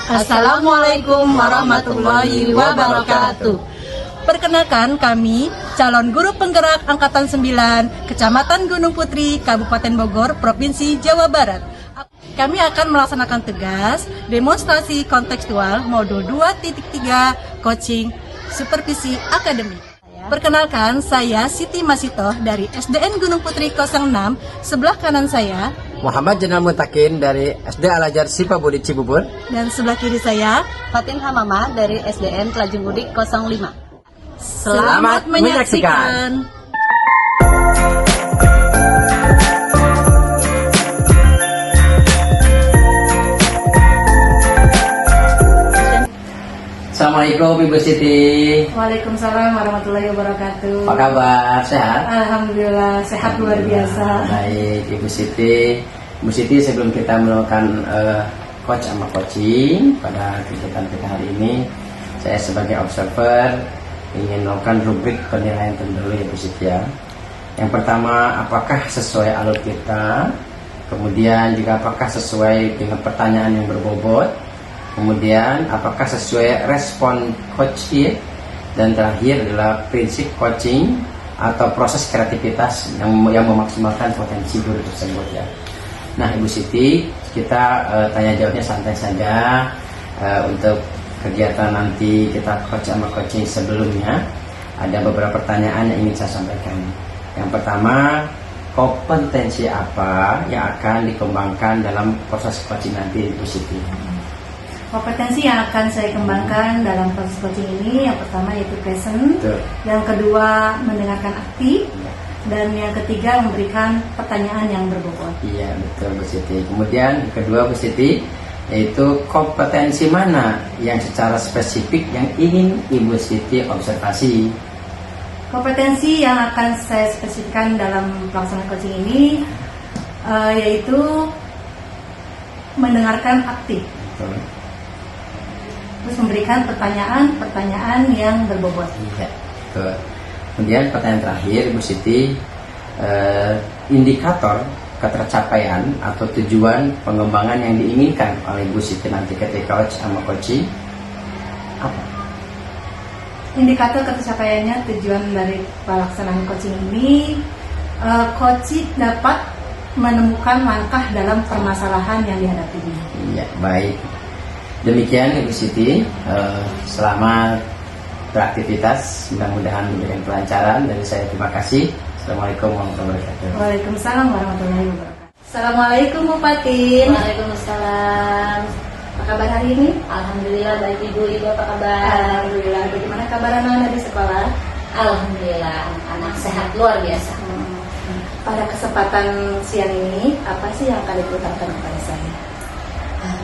Assalamualaikum warahmatullahi wabarakatuh. Perkenalkan, kami calon guru penggerak Angkatan 9 Kecamatan Gunung Putri, Kabupaten Bogor, Provinsi Jawa Barat. Kami akan melaksanakan tugas demonstrasi kontekstual modul 2.3 coaching supervisi akademik. Perkenalkan, saya Siti Masitoh dari SDN Gunung Putri 06. Sebelah kanan saya Muhammad Jenal Mutakin dari SD Al-Azhar Sipa Budi Cibubur. dan sebelah kiri saya Fatin Hamamah dari SDN Telajung Udik 05. Selamat menyaksikan. Assalamualaikum Ibu Siti. Waalaikumsalam warahmatullahi wabarakatuh. Apa kabar? Sehat? Alhamdulillah sehat luar biasa. Baik Ibu Siti. Ibu Siti, sebelum kita melakukan coach sama coaching pada kegiatan kita hari ini, saya sebagai observer ingin melakukan rubrik penilaian dulu ya Bu Siti ya. Yang pertama, apakah sesuai alur kita? Kemudian juga apakah sesuai dengan pertanyaan yang berbobot? Kemudian apakah sesuai respon coach it? Dan terakhir adalah prinsip coaching atau proses kreativitas yang memaksimalkan potensi guru tersebut ya. Nah Ibu Siti, kita tanya jawabnya santai saja. Untuk kegiatan nanti kita coach sama coaching sebelumnya, ada beberapa pertanyaan yang ingin saya sampaikan. Yang pertama, kompetensi apa yang akan dikembangkan dalam proses coaching nanti Ibu Siti? Kompetensi yang akan saya kembangkan dalam proses coaching ini, yang pertama yaitu present, Betul. yang kedua mendengarkan aktif, Ya. dan yang ketiga memberikan pertanyaan yang berbobot. Iya betul Bu Siti. Kemudian yang kedua Bu Siti, yaitu kompetensi mana yang secara spesifik yang ingin Ibu Siti observasi? Kompetensi yang akan saya spesifikkan dalam pelaksanaan coaching ini yaitu mendengarkan aktif, Betul. terus memberikan pertanyaan yang berbobot. Iya betul. Kemudian pertanyaan terakhir Bu Siti, indikator ketercapaian atau tujuan pengembangan yang diinginkan oleh Bu Siti nanti ketika coach sama coaching apa? Indikator ketercapaiannya, tujuan dari pelaksanaan coaching ini, coach dapat menemukan langkah dalam permasalahan yang dihadapinya. Iya baik. Demikian Ibu Siti, selamat beraktivitas, mudah-mudahan memberikan kelancaran. Dari saya terima kasih. Assalamualaikum warahmatullahi wabarakatuh. Waalaikumsalam warahmatullahi wabarakatuh. Assalamualaikum Bu Fatin. Waalaikumsalam. Apa kabar hari ini? Alhamdulillah baik Ibu. Ibu apa kabar? Alhamdulillah. Bagaimana kabar anak-anak di sekolah? Alhamdulillah, anak sehat luar biasa. Pada kesempatan siang ini, apa sih yang akan diutarakan kepada saya?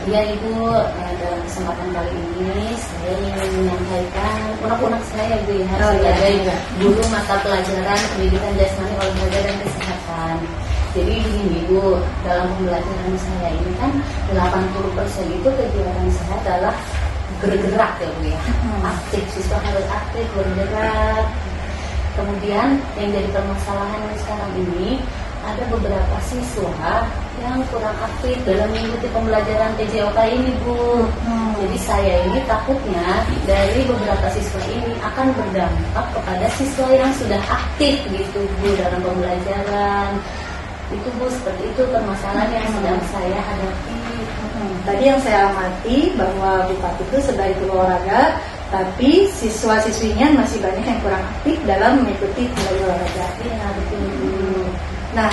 Ya Ibu, dalam kesempatan kali ini saya ingin menyampaikan unek-unek saya Ibu ya, sebagai guru mata pelajaran pendidikan jasmani, olahraga dan kesehatan. Jadi begini Bu, dalam pembelajaran saya ini kan 80% itu kegiatan saya adalah bergerak ya Bu ya. Aktif, siswa harus aktif, bergerak. Kemudian yang jadi permasalahan sekarang ini, ada beberapa siswa yang kurang aktif dalam mengikuti pembelajaran PJOK ini Bu. Jadi saya ini takutnya dari beberapa siswa ini akan berdampak kepada siswa yang sudah aktif gitu Bu dalam pembelajaran. Itu Bu, seperti itu permasalahan yang sedang saya hadapi. Tadi yang saya amati bahwa Bu Fatin itu sebagai guru olahraga, tapi siswa-siswinya masih banyak yang kurang aktif dalam mengikuti pembelajaran olahraga. Iya betul Bu. Nah,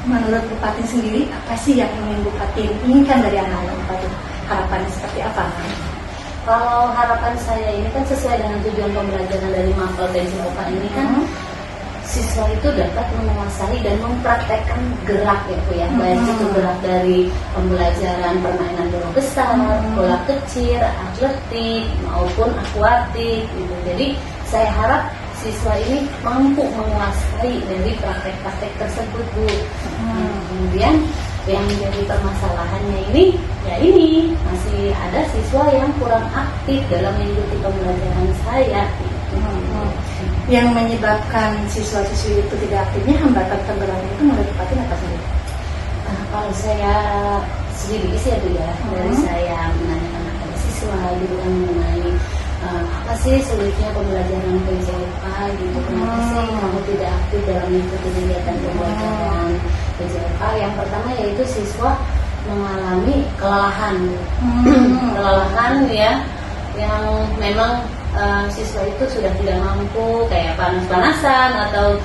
menurut Bu Fatin sendiri, apa sih yang ingin Bu Fatin inginkan dari anak-anak Bu Fatin? Harapannya seperti apa? Kalau harapan saya ini kan sesuai dengan tujuan pembelajaran dari mapel PJOK ini kan, siswa itu dapat menguasai dan mempraktekkan gerak ya Bu ya, baik itu gerak dari pembelajaran permainan bola besar, bola kecil, atletik maupun akuatik gitu. Jadi saya harap siswa ini mampu menguasai dari praktek-praktek tersebut Bu. Kemudian yang menjadi permasalahannya ini, ya ini masih ada siswa yang kurang aktif dalam mengikuti pembelajaran saya. Yang menyebabkan siswa-siswi itu tidak aktifnya, hambatan terberatnya itu menurut Pak Fatin apa sih? Kalau saya selidiki sih ya Bu ya, dari saya menanyakan siswa gitu kan, mengenai apa sih sulitnya pembelajaran PJLK gitu, kenapa sih kamu tidak aktif dalam mengikuti kegiatan pembelajaran PJLK. Yang pertama yaitu siswa mengalami kelelahan, kelelahan ya, yang memang siswa itu sudah tidak mampu kayak panas-panasan atau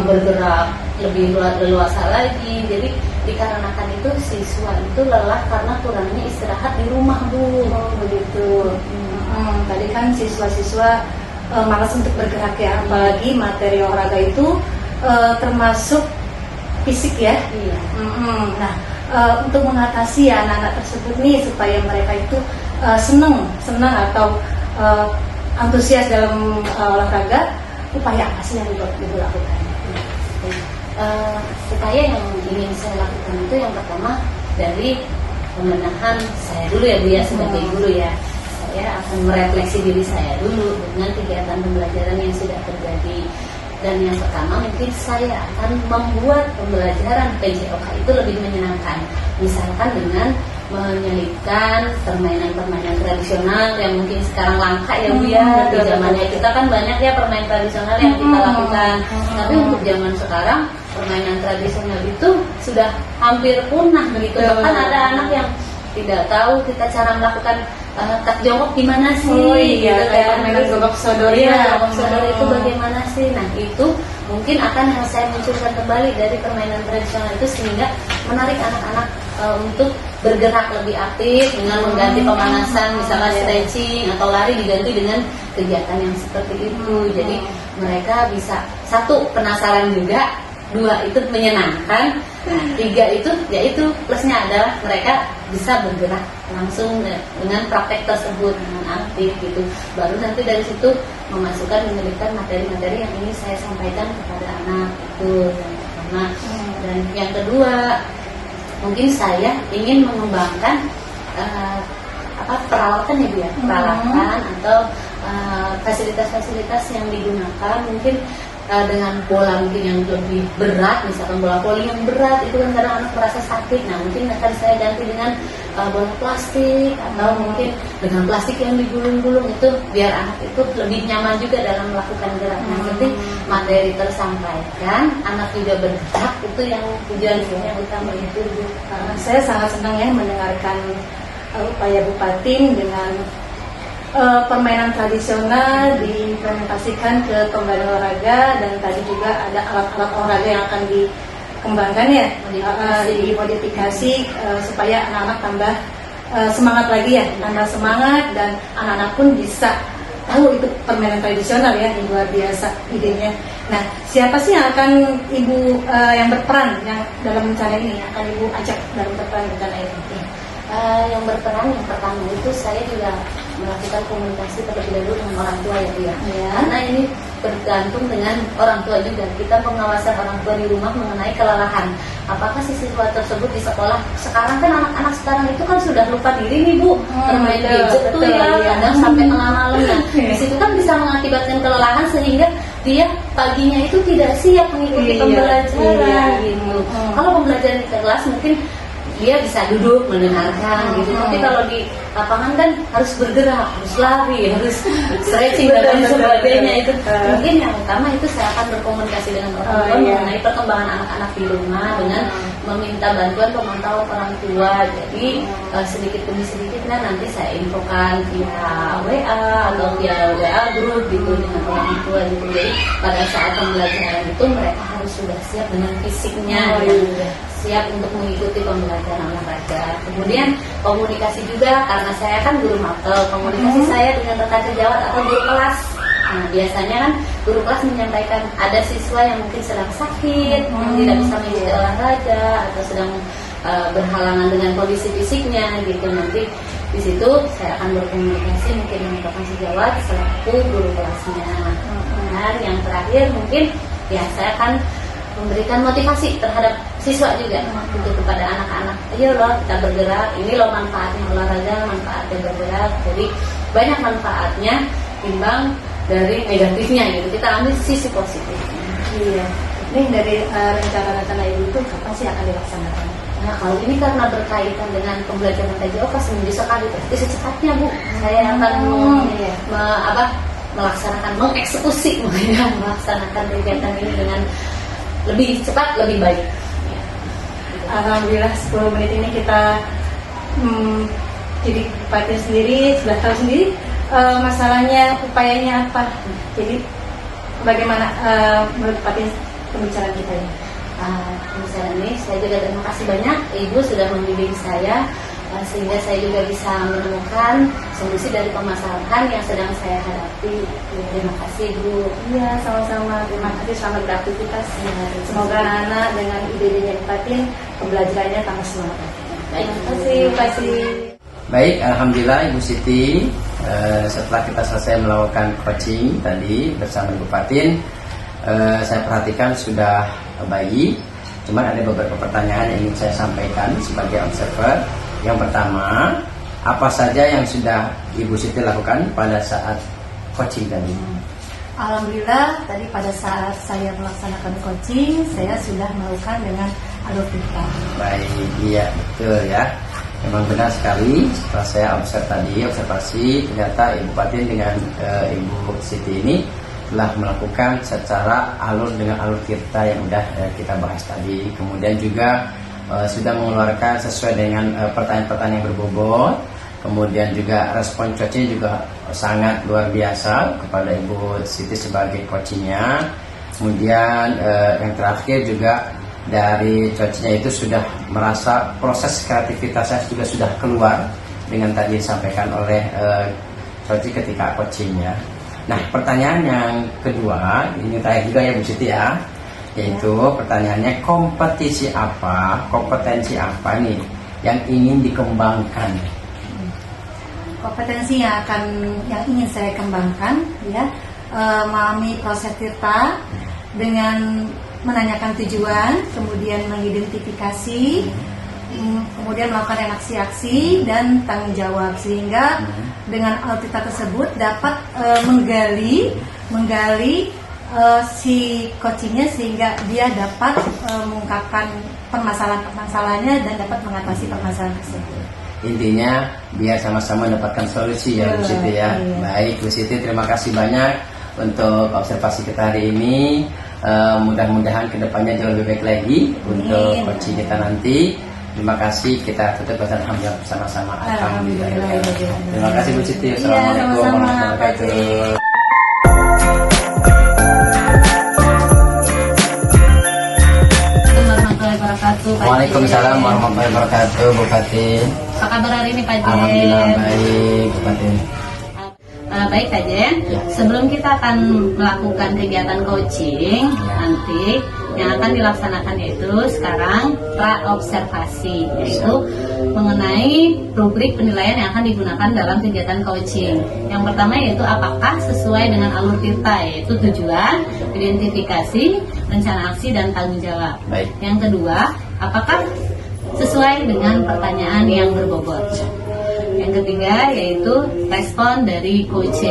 bergerak lebih leluasa lagi. Jadi dikarenakan itu siswa itu lelah karena kurangnya istirahat di rumah, Bu. Oh begitu. Tadi kan siswa-siswa malas untuk bergerak ya, apalagi materi olahraga itu termasuk fisik ya. Iya. Nah, untuk mengatasi ya anak-anak tersebut nih supaya mereka itu senang atau antusias dalam olahraga, upaya apa sih yang Ibu lakukan? Upaya yang ingin saya lakukan itu yang pertama dari pembenahan saya dulu ya Bu ya, sebagai guru ya. Saya akan merefleksi diri saya dulu dengan kegiatan pembelajaran yang sudah terjadi. Dan yang pertama mungkin saya akan membuat pembelajaran PJOK itu lebih menyenangkan. Misalkan dengan menyelipkan permainan-permainan tradisional yang mungkin sekarang langka ya Bu ya. Di zamannya kita kan banyak ya permainan tradisional yang kita lakukan. Tapi untuk zaman sekarang permainan tradisional itu sudah hampir punah begitu. Bahkan ada anak yang tidak tahu kita cara melakukan tak jongkok gimana sih? Oh iya, gitu kayak kan. permainan gobak sodor Iya, ya. gobak sodor itu bagaimana sih? Nah itu mungkin akan saya munculkan kembali dari permainan tradisional itu sehingga menarik anak-anak untuk bergerak lebih aktif dengan mengganti pemanasan, misalnya stretching atau lari diganti dengan kegiatan yang seperti itu. Jadi mereka bisa satu penasaran juga, dua itu menyenangkan, nah, tiga itu yaitu plusnya adalah mereka bisa bergerak langsung dengan praktek tersebut dengan aktif gitu. Baru nanti dari situ memasukkan menyelipkan materi-materi yang ingin saya sampaikan kepada anak itu yang pertama. Dan yang kedua mungkin saya ingin mengembangkan peralatan ya Bu ya, peralatan atau fasilitas-fasilitas yang digunakan mungkin dengan bola mungkin yang lebih berat, misalkan bola voli yang berat itu kan kadang anak merasa sakit. Nah mungkin akan saya ganti dengan bola plastik atau mungkin dengan plastik yang digulung-gulung itu biar anak itu lebih nyaman juga dalam melakukan gerak. Nah nanti materi tersampaikan, anak juga bergerak, itu yang tujuan yang utama itu. Saya sangat senang ya mendengarkan upaya Bupati dengan permainan tradisional diimplementasikan ke pembelajaran olahraga, dan tadi juga ada alat-alat olahraga yang akan dikembangkan ya, dimodifikasi supaya anak-anak tambah semangat lagi ya, tambah semangat, dan anak-anak pun bisa tahu itu permainan tradisional ya, yang luar biasa idenya. Nah, siapa sih yang akan Ibu yang berperan yang dalam rencana ini, akan Ibu ajak dalam berperan rencana ini? Yang berperan yang pertama itu saya juga melakukan komunikasi terlebih dahulu dengan orang tua ya Bu ya. Karena ini bergantung dengan orang tua juga. Kita pengawasan orang tua di rumah mengenai kelelahan. Apakah si siswa tersebut di sekolah, sekarang kan anak-anak sekarang itu kan sudah lupa diri nih Bu, bermain gadget tuh ya, kadang sampai tengah malam. Nah, di situ kan bisa mengakibatkan kelelahan sehingga dia paginya itu tidak siap mengikuti pembelajaran gitu. Kalau pembelajaran di kelas mungkin dia bisa duduk mendengarkan gitu, tapi kalau di lapangan kan harus bergerak, harus lari, harus stretching dan lain sebagainya. Itu mungkin yang utama itu saya akan berkomunikasi dengan orang tua mengenai perkembangan anak-anak di rumah dengan meminta bantuan pemantauan orang tua. Jadi sedikit demi sedikit nanti saya infokan via WA atau via WA group gitu dengan orang tua gitu. Jadi pada saat pembelajaran itu mereka harus sudah siap dengan fisiknya, siap untuk mengikuti pembelajaran olahraga. Kemudian komunikasi juga, karena saya kan guru mapel, komunikasi saya dengan rekan sejawat atau guru kelas. Nah biasanya kan guru kelas menyampaikan ada siswa yang mungkin sedang sakit, yang tidak bisa mengikuti olahraga atau sedang berhalangan dengan kondisi fisiknya gitu. Nanti di situ saya akan berkomunikasi mungkin dengan rekan sejawat selaku guru kelasnya. Dan yang terakhir mungkin ya saya akan memberikan motivasi terhadap siswa juga untuk kepada anak-anak. Ayo loh kita bergerak, ini loh manfaatnya olahraga, manfaatnya bergerak. Jadi banyak manfaatnya timbang dari negatifnya gitu. Kita ambil sisi positifnya. Iya. Ini dari rencana-rencana Ibu itu kapan sih akan dilaksanakan? Nah, kalau ini karena berkaitan dengan pembelajaran TJO seminggu sekali, berarti secepatnya Bu, saya akan melaksanakan, mengeksekusi, melaksanakan kegiatan ini dengan lebih cepat, lebih baik. Alhamdulillah 10 menit ini kita jadi Bupati sendiri sudah tahu sendiri masalahnya, upayanya apa. Jadi bagaimana menurut Bupati pembicaraan kita ini? Pembicaraan ini saya juga terima kasih banyak Ibu sudah membimbing saya sehingga saya juga bisa menemukan solusi dari permasalahan yang sedang saya hadapi. Terima kasih Bu. Iya, sama-sama. Terima kasih, selamat beraktivitas. Semoga anak-anak dengan ide-idenya Bupati pembelajarannya tambah semangat. Terima kasih, Bupati. Baik, alhamdulillah Ibu Siti, setelah kita selesai melakukan coaching tadi bersama Ibu Patin, saya perhatikan sudah baik. Cuman ada beberapa pertanyaan yang ingin saya sampaikan sebagai observer. Yang pertama, apa saja yang sudah Ibu Siti lakukan pada saat coaching tadi? Alhamdulillah, tadi pada saat saya melaksanakan coaching, saya sudah melakukan dengan alur kita. Baik, iya betul ya. Memang benar sekali. Setelah saya observasi, ternyata Ibu Patin dengan Ibu Siti ini telah melakukan secara alur dengan alur tirta yang udah kita bahas tadi. Kemudian juga sudah mengeluarkan sesuai dengan pertanyaan-pertanyaan yang berbobot. Kemudian juga respon coachnya juga sangat luar biasa kepada Ibu Siti sebagai coachnya. Kemudian yang terakhir juga dari coachnya itu sudah merasa proses kreativitasnya juga sudah keluar dengan tadi disampaikan oleh coach ketika coachingnya. Nah, pertanyaan yang kedua ini terakhir juga ya Bu Siti ya, yaitu pertanyaannya kompetensi apa nih yang ingin dikembangkan? Kompetensi yang ingin saya kembangkan ya, memahami proses tirta dengan menanyakan tujuan, kemudian mengidentifikasi, kemudian melakukan aksi-aksi dan tanggung jawab, sehingga dengan audita tersebut dapat menggali si coachingnya sehingga dia dapat mengungkapkan permasalahan-permasalahannya dan dapat mengatasi permasalahan tersebut. Intinya biar sama-sama mendapatkan solusi ya Bu Siti ya. Iya. Baik Bu Siti, terima kasih banyak untuk observasi kita hari ini. Mudah-mudahan kedepannya jauh lebih baik lagi untuk coaching kita nanti. Terima kasih, kita tutup dengan alhamdulillah bersama-sama. Alhamdulillah. Terima kasih Bu Siti. Assalamualaikum warahmatullahi wabarakatuh. Waalaikumsalam warahmatullahi wabarakatuh, Bu Patin. Apa kabar hari ini Pak Jen? Alhamdulillah baik, Bu Patin. Baik Pak Jen, sebelum kita akan melakukan kegiatan coaching nanti yang akan dilaksanakan yaitu sekarang pra-observasi, yaitu mengenai rubrik penilaian yang akan digunakan dalam kegiatan coaching. Yang pertama yaitu apakah sesuai dengan alur tirta, yaitu tujuan, identifikasi, rencana aksi, dan tanggung jawab. Baik. Yang kedua, apakah sesuai dengan pertanyaan yang berbobot. Yang ketiga yaitu respon dari coach.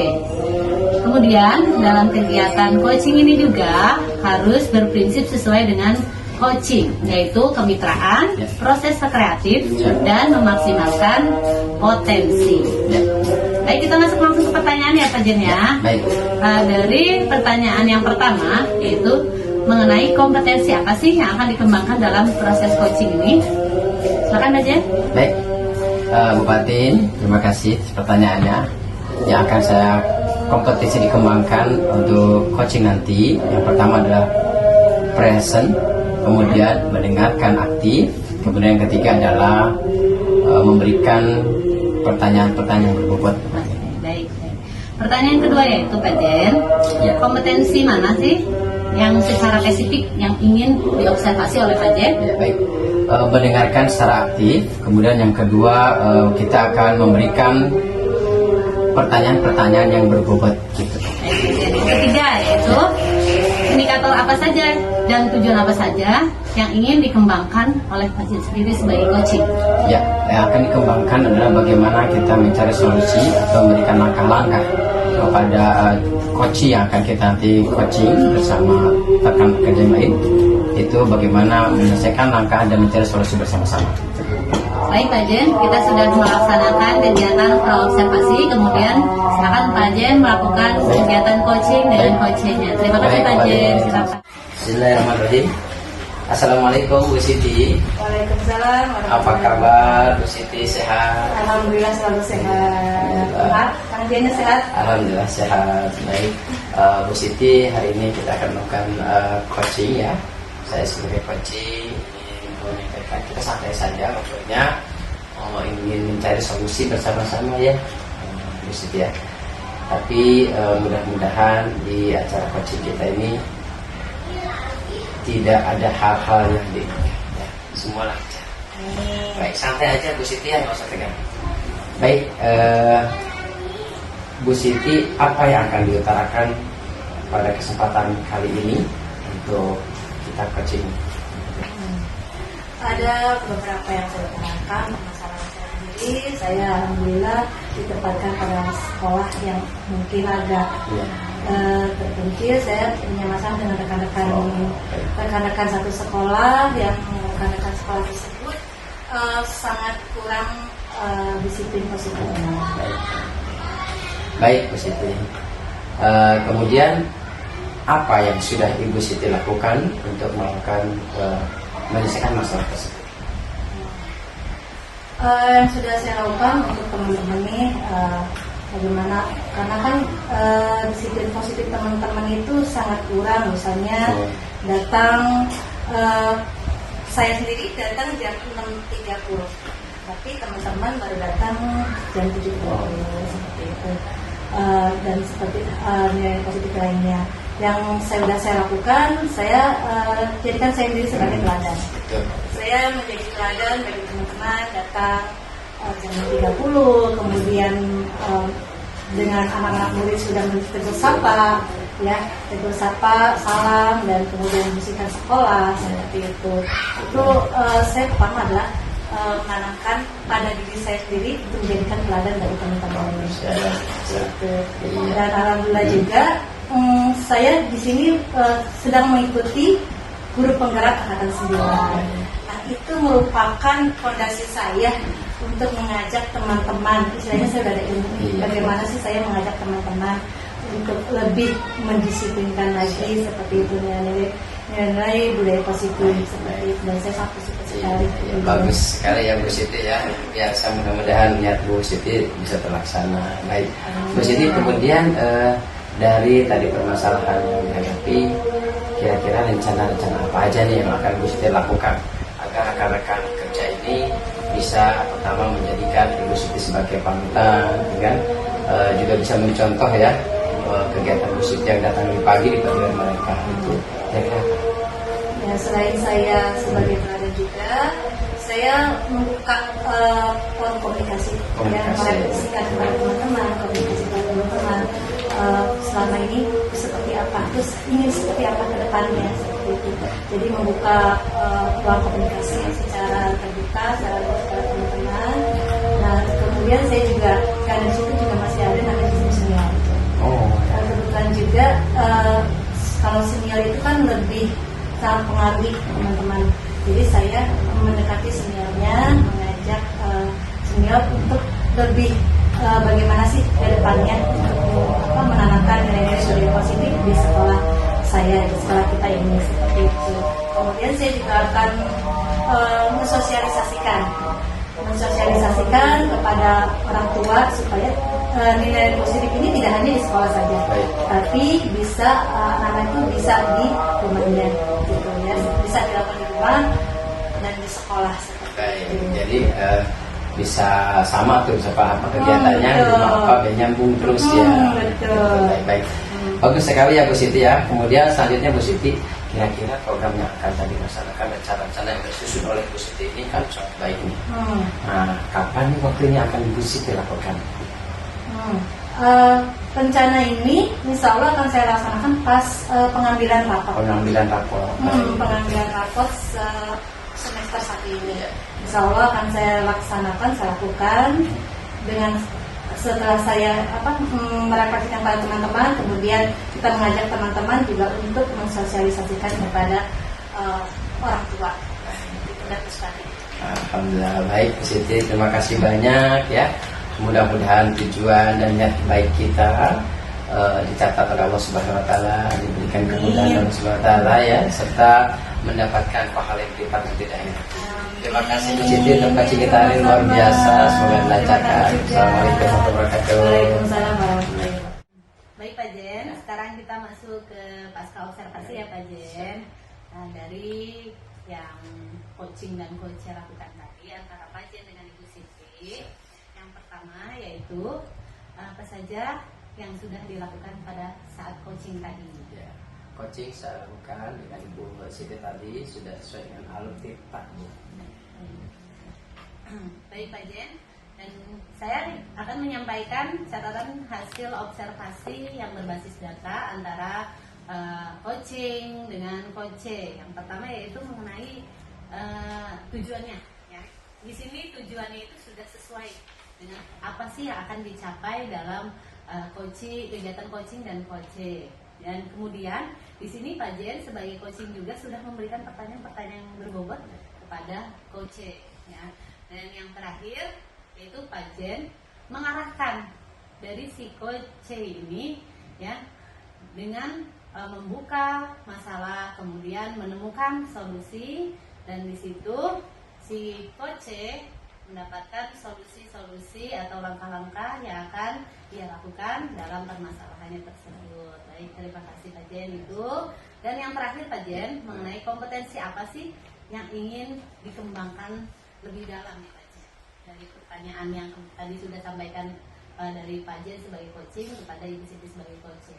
Kemudian dalam kegiatan coaching ini juga harus berprinsip sesuai dengan coaching, yaitu kemitraan, proses kreatif, dan memaksimalkan potensi. Baik, kita masuk langsung ke pertanyaan ya Pak Jen ya. Baik. Dari pertanyaan yang pertama yaitu mengenai kompetensi apa sih yang akan dikembangkan dalam proses coaching ini. Silakan Pak Jen. Baik, Bu Patin, terima kasih pertanyaannya. Yang akan saya kompetensi dikembangkan untuk coaching nanti, yang pertama adalah present, kemudian mendengarkan aktif, kemudian yang ketiga adalah memberikan pertanyaan-pertanyaan yang berbobot. Baik. Pertanyaan kedua yaitu Pak Jen, kompetensi mana sih yang secara spesifik yang ingin diobservasi oleh Pak Jen? Ya, baik. Mendengarkan secara aktif, kemudian yang kedua kita akan memberikan pertanyaan-pertanyaan yang berbobot gitu. Yang ketiga yaitu indikator apa saja dan tujuan apa saja yang ingin dikembangkan oleh Pak Jen sendiri sebagai coaching. Ya, yang akan dikembangkan adalah bagaimana kita mencari solusi atau memberikan langkah-langkah kepada coaching yang akan kita nanti coaching bersama rekan kerja yang lain itu bagaimana menyelesaikan langkah dan mencari solusi bersama-sama. Baik Pak Jen, kita sudah melaksanakan kegiatan praobservasi, kemudian silakan Pak Jen melakukan kegiatan coaching dengan coachingnya. Terima kasih Pak Jen. Silakan. Bismillahirrahmanirrahim. Assalamualaikum Bu Siti. Waalaikumsalam. Apa kabar Bu Siti, sehat? Alhamdulillah selalu sehat. Pak, Kang Diannya sehat? Alhamdulillah sehat. Baik, Bu Siti, hari ini kita akan melakukan coaching ya. Saya sebagai coaching ingin menyampaikan, kita santai saja maksudnya, ingin mencari solusi bersama-sama ya, Bu Siti ya. Tapi mudah-mudahan di acara coaching kita ini tidak ada hal-hal yang diinginkan ya. Semua lancar. Baik, santai aja Bu Siti ya, nggak usah tegang. Baik, Bu Siti, apa yang akan diutarakan pada kesempatan kali ini untuk kita coaching? Ada beberapa yang saya utarakan masalah saya sendiri. Saya alhamdulillah ditempatkan pada sekolah yang mungkin agak terpencil. Saya punya masalah dengan rekan-rekan satu sekolah, yang rekan-rekan sekolah tersebut sangat kurang disiplin positif. Baik Bu Siti. Kemudian apa yang sudah Ibu Siti lakukan untuk melakukan menyelesaikan masalah tersebut? Yang sudah saya lakukan untuk teman-teman ini bagaimana, karena kan disiplin positif teman-teman itu sangat kurang. Misalnya datang, saya sendiri datang jam 6.30, tapi teman-teman baru datang jam 7.30 seperti itu. Dan seperti nilai positif lainnya yang sudah saya lakukan, saya jadikan saya sendiri sebagai teladan. Saya menjadi teladan bagi teman-teman datang jam 30, kemudian dengan anak-anak murid sudah tegur sapa, ya, tegur sapa, salam, dan kemudian bersihkan sekolah seperti itu. Itu saya pertama adalah menanamkan pada diri saya sendiri untuk menjadikan teladan dari teman-teman ini. Dan alhamdulillah juga saya di sini sedang mengikuti guru penggerak angkatan 9. Nah, itu merupakan fondasi saya untuk mengajak teman-teman. Istilahnya saya sudah ada ilmu bagaimana sih saya mengajak teman-teman untuk lebih mendisiplinkan lagi seperti itu, nilai budaya positif seperti itu. Dan saya sangat positif sekali. Bagus sekali ya Bu Siti ya. Biasa, mudah-mudahan niat Bu Siti bisa terlaksana. Baik Bu Siti, kemudian dari tadi permasalahan yang dihadapi, kira-kira rencana-rencana apa aja nih yang akan Bu Siti lakukan agar rekan-rekan kerja ini bisa pertama menjadikan Ibu Siti sebagai panutan, kan? Juga bisa mencontoh ya kegiatan Bu Siti yang datang di pagi di pelajaran mereka itu. Ya, selain saya sebagai teladan juga, saya membuka forum komunikasi yang merefleksikan kepada teman-teman, komunikasi kepada teman-teman selama ini seperti apa, terus ingin seperti apa ke depannya, seperti itu. Jadi membuka ruang komunikasi secara terbuka, secara luas kepada teman-teman. Nah, kemudian saya juga, karena di situ juga masih ada namanya sistem senior. Kebetulan juga kalau senior itu kan lebih sangat pengaruhi teman-teman. Jadi saya mendekati seniornya, mengajak senior untuk lebih bagaimana sih ke depannya menanamkan nilai-nilai budaya positif di sekolah saya, di sekolah kita ini, seperti itu. Kemudian saya juga akan mensosialisasikan kepada orang tua supaya nilai positif ini tidak hanya di sekolah saja, tapi bisa anak-anak itu bisa di rumahnya, gitu ya, bisa dilakukan di rumah dan di sekolah seperti itu. Jadi bisa sama tuh, bisa paham kegiatannya, apa nyambung terus ya. Betul. Baik. Bagus sekali ya Bu Siti ya. Kemudian selanjutnya Bu Siti, kira-kira program yang akan tadi dilaksanakan dan cara-cara yang disusun oleh Bu Siti ini kan sangat baik nih. Nah, kapan nih waktunya akan Bu Siti lakukan? Rencana ini insya Allah akan saya laksanakan pas pengambilan rapor. Pengambilan rapor. Pengambilan rapor semester 1 ini. Insya Allah akan saya laksanakan, saya lakukan dengan setelah saya merefleksikan pada teman-teman, kemudian kita mengajak teman-teman juga untuk mensosialisasikan kepada orang tua. Dan Ustadz. Alhamdulillah baik Bu Siti, terima kasih banyak ya. Mudah-mudahan tujuan dan niat baik kita dicatat oleh Allah Subhanahu Wa Taala, diberikan kemudahan Allah Subhanahu Wa Taala ya, serta mendapatkan pahala yang berlipat dan tidak hina. Terima kasih Bu Siti untuk kaji kita hari luar biasa, semoga dilancarkan. Assalamualaikum warahmatullahi wabarakatuh. Waalaikumsalam warahmatullahi wabarakatuh. Baik Pak Jen, sekarang kita masuk ke pasca observasi ya Pak Jen. Nah, dari yang coaching dan coach lakukan tadi antara Pak Jen dengan Ibu Siti, yang pertama yaitu apa saja yang sudah dilakukan pada saat coaching tadi. Ya, coaching saya lakukan dengan Ibu Siti tadi sudah sesuai dengan alur tirta Bu. Baik Pak Jen, dan saya akan menyampaikan catatan hasil observasi yang berbasis data antara coaching dengan coach. Yang pertama yaitu mengenai tujuannya. Ya. Di sini tujuannya itu sudah sesuai dengan apa sih yang akan dicapai dalam kegiatan coaching dan coach. Dan kemudian di sini Pak Jen sebagai coaching juga sudah memberikan pertanyaan-pertanyaan yang berbobot kepada coach. Ya. Dan yang terakhir yaitu Pak Jen mengarahkan dari si coach ini ya dengan membuka masalah, kemudian menemukan solusi, dan di situ si coach mendapatkan solusi-solusi atau langkah-langkah yang akan dia lakukan dalam permasalahannya tersebut. Baik, terima kasih Pak Jen itu. Dan yang terakhir Pak Jen mengenai kompetensi apa sih yang ingin dikembangkan lebih dalam ya Pak Jen, dari pertanyaan yang tadi sudah sampaikan dari Pak Jen sebagai coaching kepada Ibu Siti sebagai coach.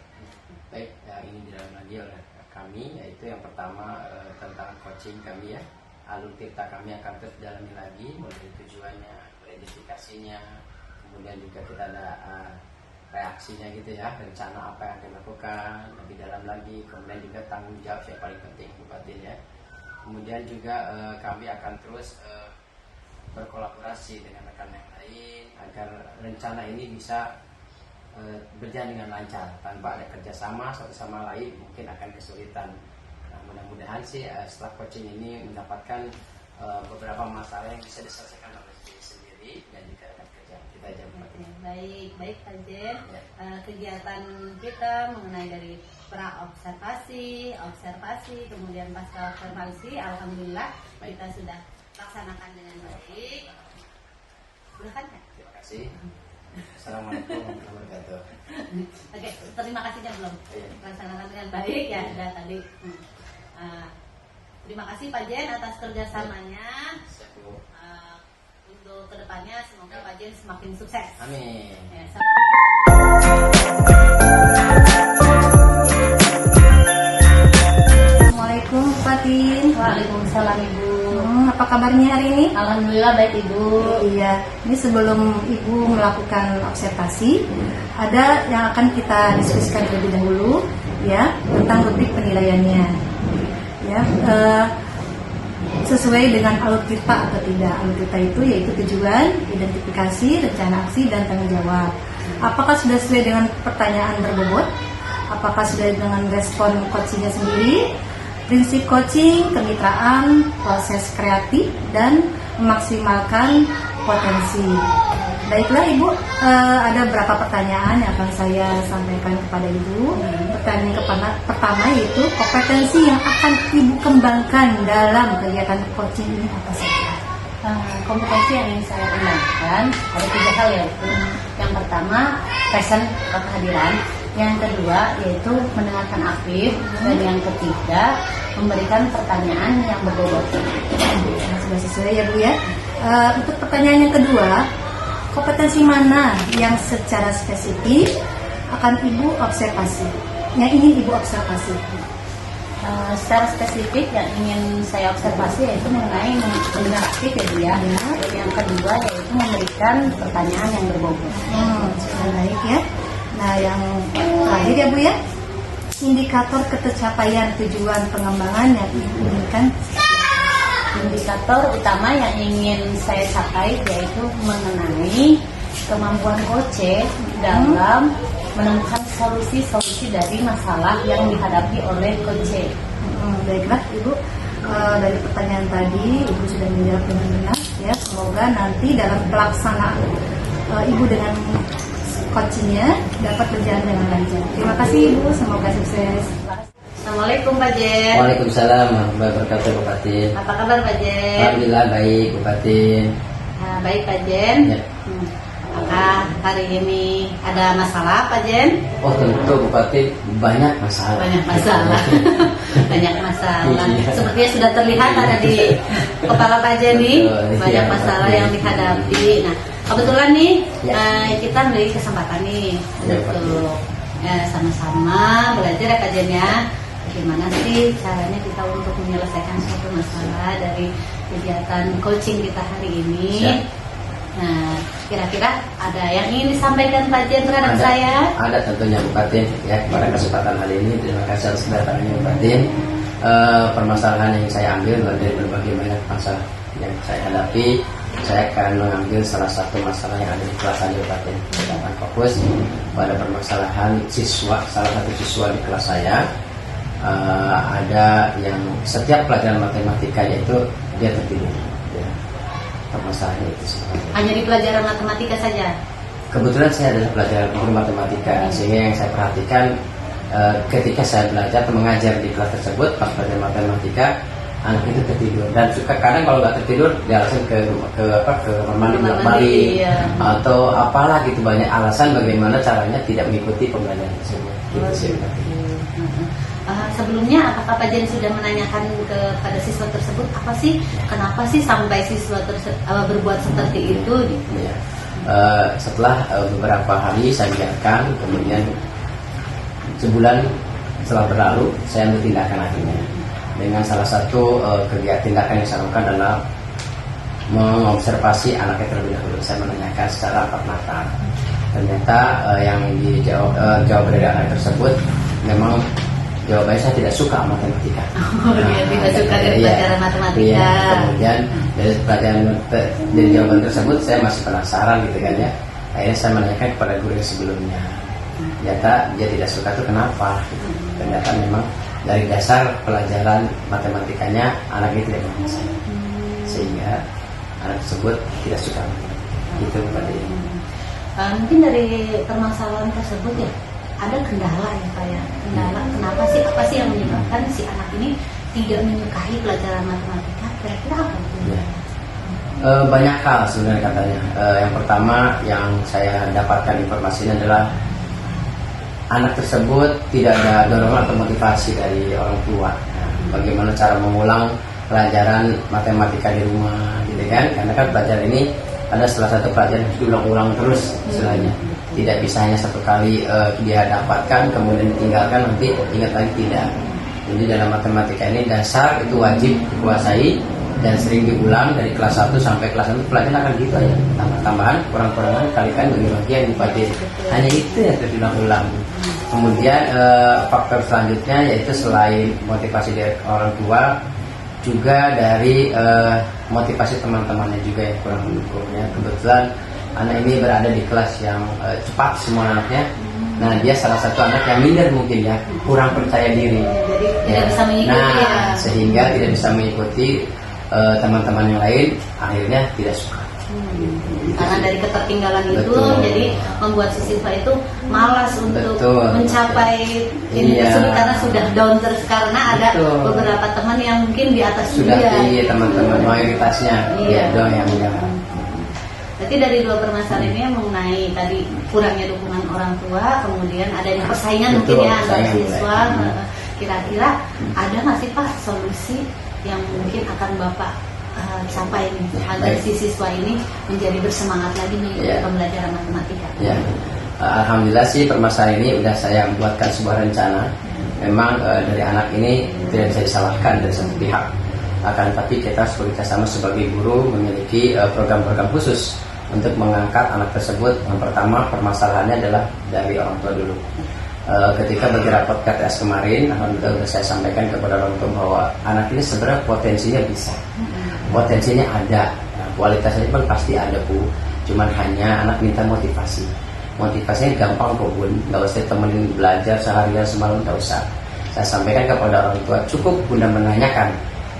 Baik, yang ingin didalam lagi oleh kami yaitu yang pertama tentang coaching kami ya. Alur tirta kami akan terus dalami lagi, mulai dari tujuannya, identifikasinya, kemudian juga kita ada reaksinya gitu ya, rencana apa yang akan dilakukan lebih dalam lagi, kemudian juga tanggung jawab yang paling penting Bu Batin ya. Kemudian juga kami akan terus berkolaborasi dengan rekan yang lain agar rencana ini bisa berjalan dengan lancar tanpa ada kerjasama satu sama lain mungkin akan kesulitan. Nah, mudah-mudahan sih setelah coaching ini mendapatkan beberapa masalah yang bisa diselesaikan oleh diri sendiri dan juga rekan kerja kita jaga. Baik Pak Jen. Ya. Kegiatan kita mengenai dari pra observasi, kemudian pasca observasi, alhamdulillah kita sudah laksanakan dengan baik. Silakan. Terima kasih. Assalamualaikum warahmatullahi wabarakatuh. Oke, terima kasihnya belum laksanakan dengan baik ya. Sudah tadi. Terima kasih Pak Jen atas kerjasamanya. Untuk kedepannya semoga Pak Jen semakin sukses. Amin. Ya, Assalamualaikum Fatin. Waalaikumsalam Ibu. Apa kabarnya hari ini? Alhamdulillah baik Ibu. Iya, ini sebelum Ibu melakukan observasi, ada yang akan kita diskusikan terlebih dahulu, ya, tentang rubrik penilaiannya. Ya, sesuai dengan alur tirta atau tidak. Alur tirta itu yaitu tujuan, identifikasi, rencana aksi, dan tanggung jawab. Apakah sudah sesuai dengan pertanyaan berbobot? Apakah sudah dengan respon coachingnya sendiri? Prinsip coaching, kemitraan, proses kreatif, dan memaksimalkan potensi. Baiklah Ibu, ada beberapa pertanyaan yang akan saya sampaikan kepada Ibu. Pertanyaan pertama yaitu kompetensi yang akan Ibu kembangkan dalam kegiatan coaching ini apa saja? Kompetensi yang ingin saya kembangkan ada 3 hal yaitu yang pertama passion atau kehadiran, yang kedua yaitu mendengarkan aktif, dan yang ketiga memberikan pertanyaan yang berbobot. Sudah sesuai ya Bu ya. Untuk pertanyaan yang kedua, kompetensi mana yang secara spesifik akan Ibu observasi? Yang ingin Ibu observasi? Secara spesifik yang ingin saya observasi yaitu mengenai mendengar aktif ya Bu ya. Yang kedua yaitu memberikan pertanyaan yang berbobot. Sudah baik ya. Nah yang terakhir ya Bu ya, indikator ketercapaian tujuan pengembangan yang Ibu inginkan. Indikator utama yang ingin saya capai yaitu mengenai kemampuan coach dalam menemukan solusi-solusi dari masalah yang dihadapi oleh coach. Baiklah Ibu, dari pertanyaan tadi Ibu sudah menjawab dengan benar ya. Semoga nanti dalam pelaksanaan Ibu dengan coachingnya dapat berjalan dengan lancar. Terima kasih Ibu, semoga sukses. Assalamualaikum Pak Jen. Waalaikumsalam warahmatullahi wabarakatuh, Bu Fatin. Apa kabar Pak Jen? Alhamdulillah baik, Bu Fatin. Nah, baik Pak Jen. Ya. Apakah hari ini ada masalah Pak Jen? Oh tentu Bu Fatin, banyak masalah. Banyak masalah. Banyak masalah. Iya. Sepertinya sudah terlihat ada di kepala Pak Jen nih. Betul, Banyak iya, masalah Pak yang Jen. dihadapi. Nah, kebetulan nih Ya. kita beri kesempatan nih Ya, Pak untuk sama-sama belajar ya Pak Jen ya. Gimana sih caranya kita untuk menyelesaikan suatu masalah dari kegiatan coaching kita hari ini? Siap. Nah, kira-kira ada yang ingin disampaikan Pak Jen terhadap saya? Ada tentunya Bu Fatin ya, pada kesempatan hari ini. Terima kasih atas kedatangannya Bu Fatin. Permasalahan yang saya ambil dari berbagai banyak masalah yang saya hadapi, saya akan mengambil salah satu masalah yang ada di kelas saya Bu Fatin. Saya akan fokus pada permasalahan siswa, salah satu siswa di kelas saya. Ada yang setiap pelajaran matematika yaitu dia tertidur ya. Permasalahannya itu sebenarnya. Hanya di pelajaran matematika saja? Kebetulan saya adalah pelajar guru matematika, sehingga yang saya perhatikan ketika saya belajar atau mengajar di kelas tersebut pas belajar matematika, anak itu tertidur dan suka kadang kalau nggak tertidur dia langsung ke kamar mandi bolak-balik iya. atau apalah gitu, banyak alasan bagaimana caranya tidak mengikuti pembelajaran tersebut. Gitu sih. Sebelumnya apakah Pak Jen sudah menanyakan kepada siswa tersebut apa sih, kenapa sih sampai siswa berbuat seperti itu? Gitu? Ya. Setelah beberapa hari saya biarkan, kemudian sebulan setelah berlalu saya ambil tindakan akhirnya dengan salah satu kegiatan tindakan yang saya lakukan adalah mengobservasi anaknya terlebih dahulu. Saya menanyakan secara empat mata. Ternyata yang dijawab dari anak tersebut memang jawabannya saya tidak suka matematika. Dia tidak suka dari pelajaran matematika. Iya. Kemudian dari jawaban tersebut saya masih penasaran gitu kan ya. Akhirnya saya menanyakan kepada guru yang sebelumnya. Ternyata dia tidak suka itu kenapa? Ternyata memang dari dasar pelajaran matematikanya anaknya tidak menguasai, sehingga anak tersebut tidak suka matematika. Itu pada ini. Mungkin dari permasalahan tersebut ya ada kendala ya Pak ya. Kendala kenapa sih, apa sih yang menyebabkan si anak ini tidak menyukai pelajaran matematika? Kira-kira apa itu? Ya. Banyak hal sebenarnya katanya. Yang pertama yang saya dapatkan informasinya adalah anak tersebut tidak ada dorongan atau motivasi dari orang tua. Nah, bagaimana cara mengulang pelajaran matematika di rumah gitu kan? Karena kan pelajaran ini ada salah satu pelajaran yang diulang-ulang terus istilahnya. Tidak bisa hanya satu kali dia dapatkan kemudian ditinggalkan, nanti ingat lagi tidak. Jadi dalam matematika ini dasar itu wajib dikuasai dan sering diulang dari kelas 1 sampai kelas 1 pelajaran akan gitu aja. Tambah-tambahan, kurang-kurangan, kali-kali bagi-bagi yang dipakai. Hanya itu yang terulang-ulang. Kemudian faktor selanjutnya yaitu selain motivasi dari orang tua, juga dari motivasi teman-temannya juga yang kurang mendukungnya. Kebetulan anak ini berada di kelas yang cepat semua anaknya. Nah dia salah satu anak yang minder mungkin ya, kurang percaya diri. Jadi Ya. tidak bisa mengikuti Nah, ya. sehingga tidak bisa mengikuti teman-teman yang lain, akhirnya tidak suka. Karena dari ketertinggalan itu, Betul. jadi membuat si siswa itu malas untuk Betul. mencapai ini Iya. tersebut karena sudah down terus, karena ada Betul. beberapa teman yang mungkin di atas Sudah dia. tinggi teman-teman mayoritasnya, Iya. dia doang yang enggak. Berarti dari dua permasalahan ini yang mengenai tadi kurangnya dukungan orang tua, kemudian adanya persaingan Betul, mungkin ya antar persaingan siswa. mulai. Kira-kira ada nggak sih Pak solusi yang mungkin akan Bapak capai nih agar baik. si siswa ini menjadi bersemangat lagi mengikuti Ya. pembelajaran matematika? Ya, alhamdulillah sih permasalahan ini udah saya buatkan sebuah rencana. Memang dari anak ini tidak bisa disalahkan dari satu pihak. Akan tapi kita bekerjasama sebagai guru memiliki program-program khusus untuk mengangkat anak tersebut. Yang pertama permasalahannya adalah dari orang tua dulu. Ketika bagi rapot KTS kemarin, alhamdulillah sudah saya sampaikan kepada orang tua bahwa anak ini sebenarnya potensinya bisa, potensinya ada, nah, kualitasnya pun pasti ada Bu. Cuman hanya anak minta motivasi. Motivasinya gampang kok Bun, nggak usah temenin belajar seharian semalam, nggak usah. Saya sampaikan kepada orang tua, cukup Bunda menanyakan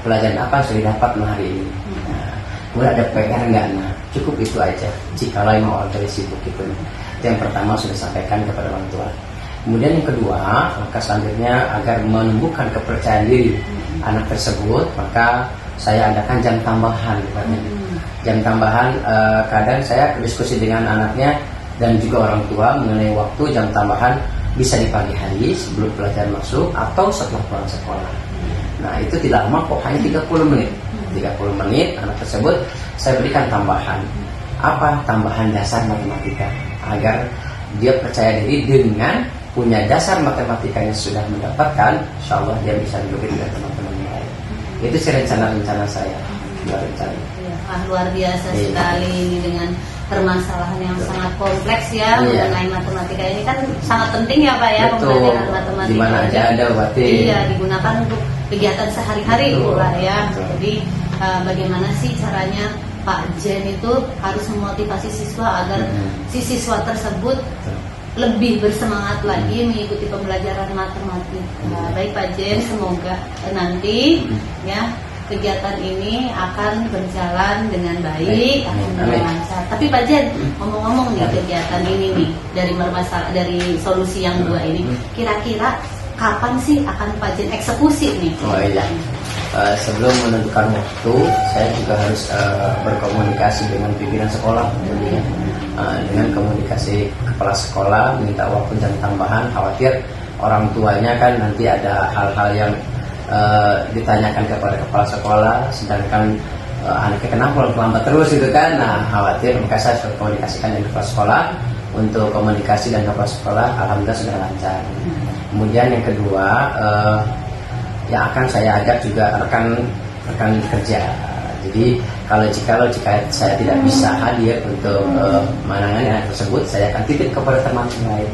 pelajaran apa yang sudah dapat hari ini. Nah, kemudian ada PR enggak? Nah, cukup itu aja. Jikalau memang orang tua sibuk gitu. Itu yang pertama sudah sampaikan kepada orang tua. Kemudian yang kedua, langkah selanjutnya agar menumbuhkan kepercayaan diri anak tersebut, maka saya adakan jam tambahan. Jam tambahan, kadang saya diskusi dengan anaknya dan juga orang tua mengenai waktu jam tambahan, bisa di pagi hari sebelum pelajaran masuk atau setelah pulang sekolah. Nah itu tidak lama kok, hanya 30 menit. 30 menit anak tersebut saya berikan tambahan. Apa? Tambahan dasar matematika, agar dia percaya diri dengan punya dasar matematika yang sudah mendapatkan, insya Allah dia bisa lebih dengan teman-teman yang lain. Itu sih rencana-rencana saya. Luar biasa sekali ini dengan permasalahan yang sangat kompleks ya mengenai matematika ini kan sangat penting ya Pak ya. Pembelajaran matematika. Di mana aja ada berarti. Iya, digunakan untuk kegiatan sehari-hari pula ya. Jadi bagaimana sih caranya Pak Jen itu harus memotivasi siswa agar si siswa tersebut lebih bersemangat lagi mengikuti pembelajaran matematika. Baik Pak Jen, semoga nanti ya kegiatan ini akan berjalan dengan baik, akan lancar. Tapi Pak Jen, ngomong-ngomong nih kegiatan ini nih dari solusi yang dua ini, kira-kira kapan sih akan Pak Jen eksekusi nih? Oh iya. Sebelum menentukan waktu, saya juga harus berkomunikasi dengan pimpinan sekolah, dengan komunikasi kepala sekolah, minta waktu jam tambahan. Khawatir orang tuanya kan nanti ada hal-hal yang ditanyakan kepada kepala sekolah, sedangkan anaknya kenapa lambat terus gitu kan. Nah khawatir, maka saya sudah komunikasikan dengan kepala sekolah. Untuk komunikasi dan kepala sekolah alhamdulillah sudah lancar. Kemudian yang kedua, yang akan saya ajak juga rekan kerja. Jadi jika saya tidak bisa hadir untuk menangani anak tersebut, saya akan titip kepada teman lain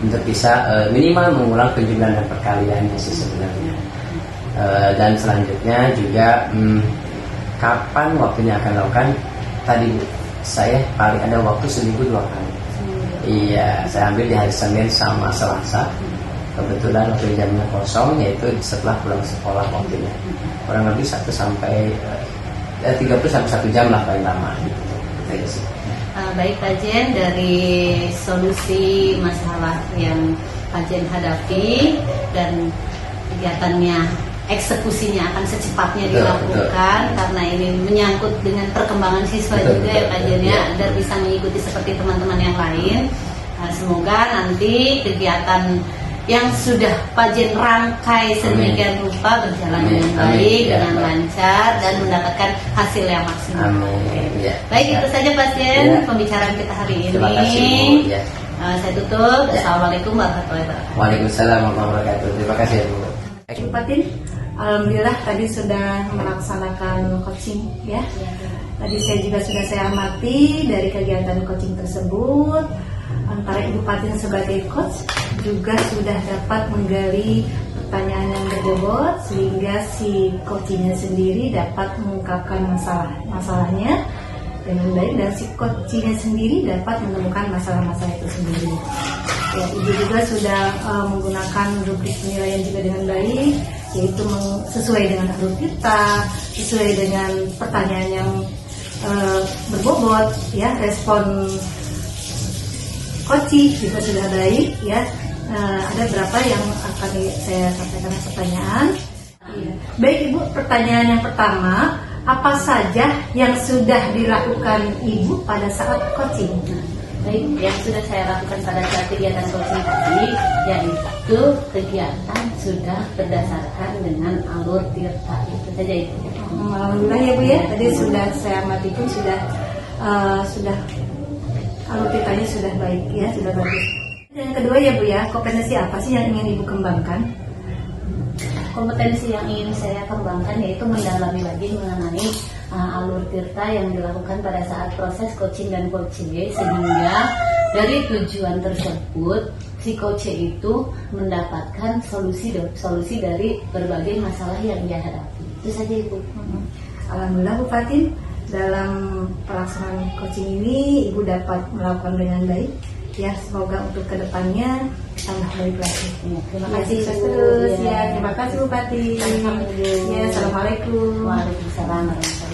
untuk bisa minimal mengulang penjumlahan dan perkaliannya sih sebenarnya. Dan selanjutnya juga kapan waktunya akan lakukan, tadi saya paling ada waktu seminggu 2 kali. Iya, saya ambil di hari Senin sama Selasa. Kebetulan waktu jamnya kosong, yaitu setelah pulang sekolah waktunya. Kurang lebih 30 sampai 1 jam lah paling lama. Gitu. Baik Pak Jen, dari solusi masalah yang Pak Jen hadapi dan kegiatannya, eksekusinya akan secepatnya dilakukan karena ini menyangkut dengan perkembangan siswa juga ya Pak Jen ya, agar bisa mengikuti seperti teman-teman yang lain. Semoga nanti kegiatan yang sudah Pak Jen rangkai sedemikian rupa berjalan dengan baik, dengan lancar dan mendapatkan hasil yang maksimal. Baik, itu saja Pak Jen pembicaraan kita hari ini. Terima kasih Bu. Saya tutup. Assalamualaikum warahmatullahi wabarakatuh. Waalaikumsalam warahmatullahi wabarakatuh. Terima kasih Bu. Pak Tin, alhamdulillah tadi sudah melaksanakan coaching ya. Tadi saya juga sudah saya amati dari kegiatan coaching tersebut, antara Ibu Patin sebagai coach juga sudah dapat menggali pertanyaan yang berbobot sehingga si coachingnya sendiri dapat mengungkapkan masalahnya dengan baik dan si coachingnya sendiri dapat menemukan masalah-masalah itu sendiri. Ya, Ibu juga sudah menggunakan rubrik penilaian juga dengan baik, yaitu sesuai dengan alur kita, sesuai dengan pertanyaan yang berbobot, ya, respon coaching juga sudah baik, ya. Ada berapa yang akan saya sampaikan pertanyaan. Ya. Baik Ibu, pertanyaan yang pertama, apa saja yang sudah dilakukan Ibu pada saat coaching? Baik, yang sudah saya lakukan pada saat kegiatan coaching tadi, yaitu kegiatan sudah berdasarkan dengan alur tirta. Itu saja itu. Alhamdulillah ya Bu ya, tadi sudah saya amati pun sudah alur tirtanya sudah baik ya, sudah bagus. Yang kedua ya Bu ya, kompetensi apa sih yang ingin Ibu kembangkan? Kompetensi yang ingin saya kembangkan yaitu mendalami lagi mengenai alur tirta yang dilakukan pada saat proses coaching dan coach, sehingga dari tujuan tersebut si coach itu mendapatkan solusi dari berbagai masalah yang dia hadapi. Itu saja Ibu. Alhamdulillah Bu Fatin, dalam pelaksanaan coaching ini Ibu dapat melakukan dengan baik, Ya, semoga untuk kedepannya tambah baik lagi. Ya, terima Ya, kasih sukses Bu. terus Ya. ya. Terima kasih Bupati. Sama-sama, Bu. Ya, assalamualaikum. Waalaikumsalam warahmatullahi wabarakatuh.